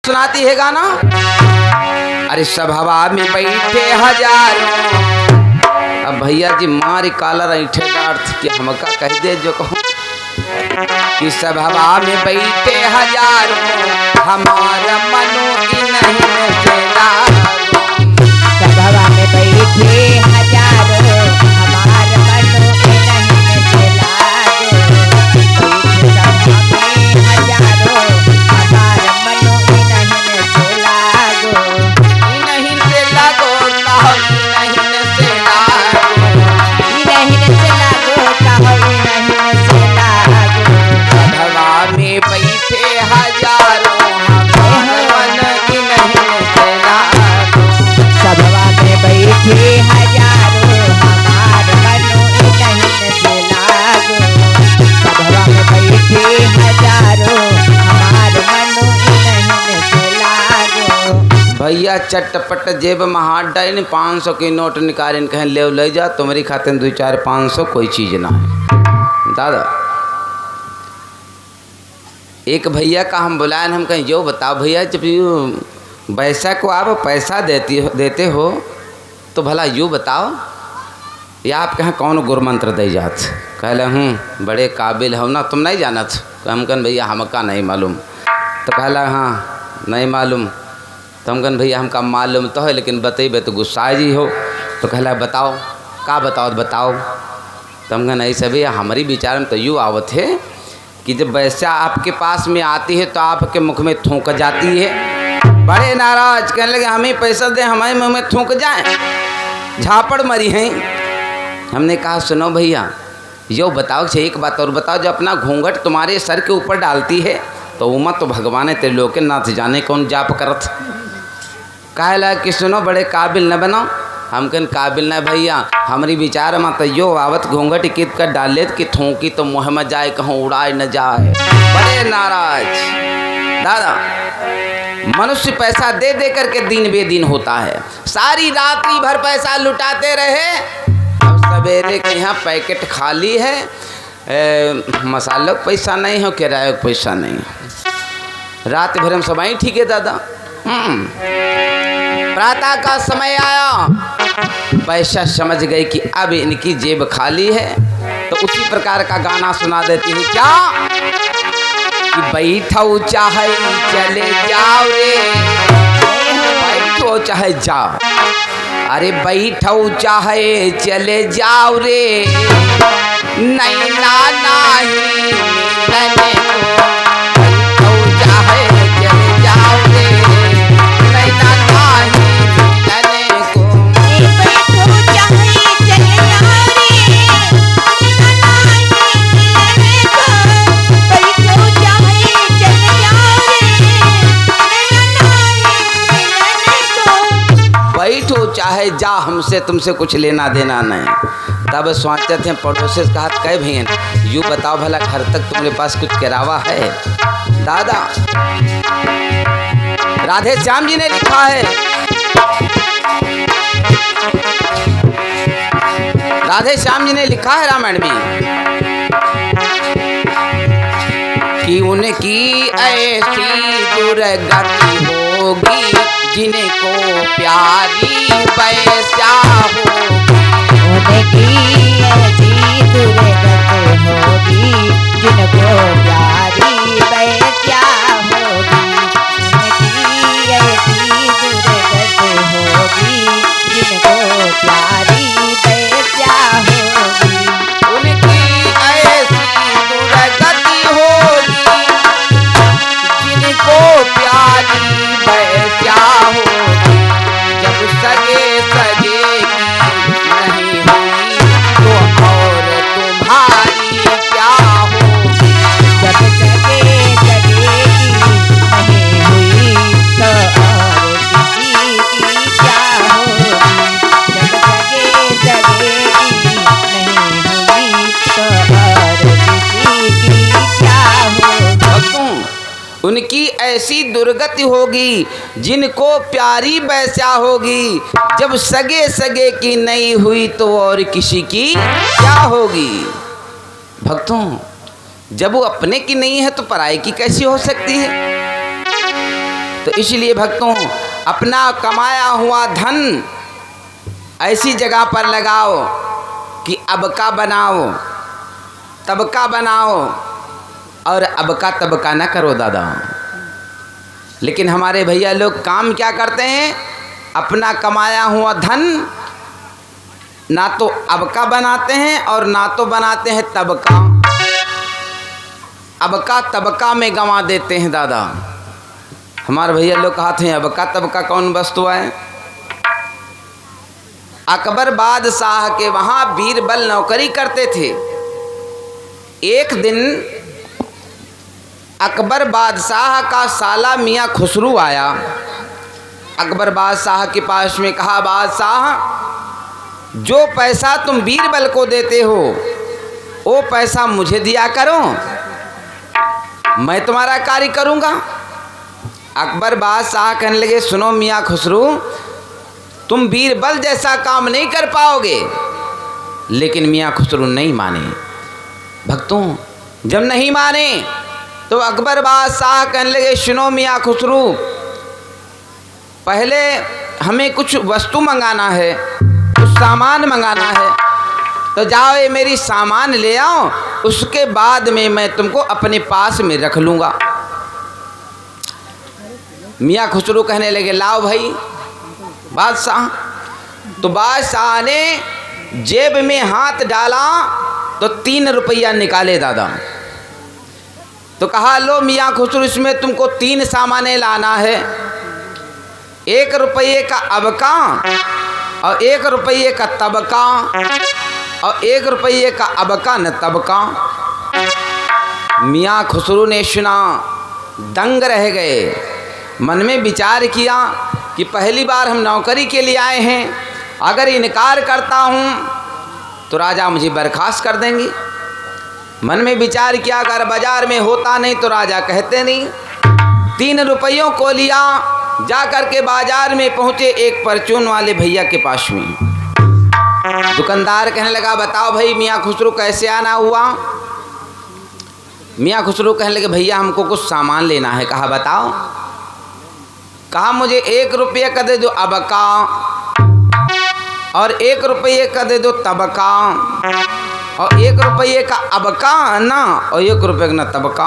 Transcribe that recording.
सुनाती है गाना। अरे सब हवा में बैठे हजारों। अब भैया जी मारी काला रईठे का अर्थ कि हमका कह दे जो कहूँ कि सब हवा में बैठे हजारों हमारा मनो की नहीं चला। सब हवा में बैठे हजारों हमारा मनो की नहीं चला। भैया चटपट जेब में हाथ डाल 500 के नोट निकाल कहें ले जा तुम्हारी खाते में 2-4-500 कोई चीज़ ना है। दादा एक भैया का हम बुलाए हम कहें जो बताओ भैया जब यू वैसा को आप पैसा देते हो तो भला यूँ बताओ या आप कहें कौन गुरमंत्र दे जात कहले बड़े काबिल हो ना तुम नहीं जानत हम कहें भैया हमका नहीं मालूम तो कहला हाँ नहीं मालूम तो हम कहन भैया हमका मालूम तो है लेकिन बतेबे तो गुस्सा जी हो तो कहला बताओ का बताओ तो हम कहन ऐसे भैया हमारी विचार में तो यूँ आवत है कि जब वैसा आपके पास में आती है तो आपके मुख में थूक जाती है। बड़े नाराज कहने लगे हम ही पैसा दें हमारे मुँह में थूक जाए झापड़ मरी हैं। हमने कहा सुनो भैया यो बताओ एक बात और बताओ जो अपना घूंघट तुम्हारे सर के ऊपर डालती है तो उमा तो भगवान है तेरे लोग के नाथ जाने कौन जाप करत कहला कि सुनो बड़े काबिल न बनाओ। हम कहन काबिल न भैया हमारी विचार में तो यो आवत घूंघट कित कर डाले कि थूकी तो मुँह में जाए कहूँ उड़ाए न जाए। बड़े नाराज दादा मनुष्य पैसा दे दे करके दिन बेदिन होता है। सारी रात्रि भर पैसा लुटाते रहे अब सवेरे के यहाँ पैकेट खाली है मसालों का पैसा नहीं हो किराए का पैसा नहीं हो। रात भर हम सब आई ठीक है दादा। प्रातः का समय आया पैसा समझ गई कि अब इनकी जेब खाली है तो उसी प्रकार का गाना सुना देती है क्या कि बैठो चाहे चले जाओ रे बैठो चाहे जाओ अरे बैठो चाहे चले जाओ रे नहीं ना नहीं मिलने को बैठो चाहे चले जाओ रे नहीं ना नहीं मिलने को बैठो चाहे चले जाओ रे बैठो चाहे चले जाओ रे बैठो चाहे जा हमसे तुमसे कुछ लेना देना नहीं। तब सोचते थे पड़ोसी से कहा कह भैया यूँ बताओ भला घर तक तुम्हारे पास कुछ किरावा है। दादा राधे श्याम जी ने लिखा है राधे श्याम जी ने लिखा है रामायण में कि उनकी ऐसी दुर्गति होगी जिनको प्यारी वैसा होगी। उनकी ऐसी दुर्गति होगी जिनको प्यारी वैसा होगी। उनकी ऐसी दुर्गति होगी जिनको प्यारी वैसा होगी। उनकी ऐसी दुर्गति होगी जिनको प्यारी वैसा होगी। जब सगे सगे नहीं हुई तो और तुम्हारी क्या होगी। जब सगे सगे नहीं हुई तो और किसी की क्या होगी। जब सगे सगे नहीं हुई तो और किसी की क्या होगी। उनकी ऐसी दुर्गति होगी जिनको प्यारी वैसा होगी। जब सगे सगे की नहीं हुई तो और किसी की क्या होगी। भक्तों जब वो अपने की नहीं है तो पराई की कैसी हो सकती है। तो इसलिए भक्तों अपना कमाया हुआ धन ऐसी जगह पर लगाओ कि अब का बनाओ, तब का बनाओ और अब का तब का न करो दादा। लेकिन हमारे भैया लोग काम क्या करते हैं, अपना कमाया हुआ धन ना तो अब का बनाते हैं और ना तो बनाते हैं तब का, अब का तब का में गंवा देते हैं दादा। हमारे भैया लोग कहते हैं अब का तब का कौन वस्तु है। अकबर बादशाह के वहाँ बीरबल नौकरी करते थे। एक दिन अकबर बादशाह का साला मियाँ खुसरू आया। अकबर बादशाह के पास में कहा, बादशाह जो पैसा तुम बीरबल को देते हो वो पैसा मुझे दिया करो, मैं तुम्हारा कार्य करूँगा। अकबर बादशाह कहने लगे, सुनो मियाँ खुसरू, तुम बीरबल जैसा काम नहीं कर पाओगे। लेकिन मियाँ खुसरू नहीं माने। भक्तों जब नहीं माने तो अकबर बादशाह कहने लगे, सुनो मियाँ खुसरू, पहले हमें कुछ वस्तु मंगाना है, कुछ सामान मंगाना है, तो जाओ ये मेरी सामान ले आओ, उसके बाद में मैं तुमको अपने पास में रख लूँगा। मियाँ खुसरू कहने लगे, लाओ भाई बादशाह। तो बादशाह ने जेब में हाथ डाला तो 3 रुपया निकाले दादा। तो कहा, लो मियाँ खुसरू, इसमें तुमको 3 सामानें लाना है, 1 रुपये का अब का और 1 रुपये का तब का और 1 रुपये का अब का न तब का। मियाँ खुसरू ने सुना, दंग रह गए। मन में विचार किया कि पहली बार हम नौकरी के लिए आए हैं, अगर इनकार करता हूँ तो राजा मुझे बर्खास्त कर देंगे। मन में विचार किया, अगर बाजार में होता नहीं तो राजा कहते नहीं। 3 रुपयों को लिया, जा कर के बाजार में पहुँचे एक परचून वाले भैया के पास में। दुकानदार कहने लगा, बताओ भाई मियाँ खुसरू कैसे आना हुआ। मियाँ खुसरू कहने लगे, भैया हमको कुछ सामान लेना है। कहा, बताओ। कहा, मुझे 1 रुपये का दे दो अब का और 1 रुपये का दे दो तब का और 1 रुपये का अब का ना और 1 रुपये का न तब का।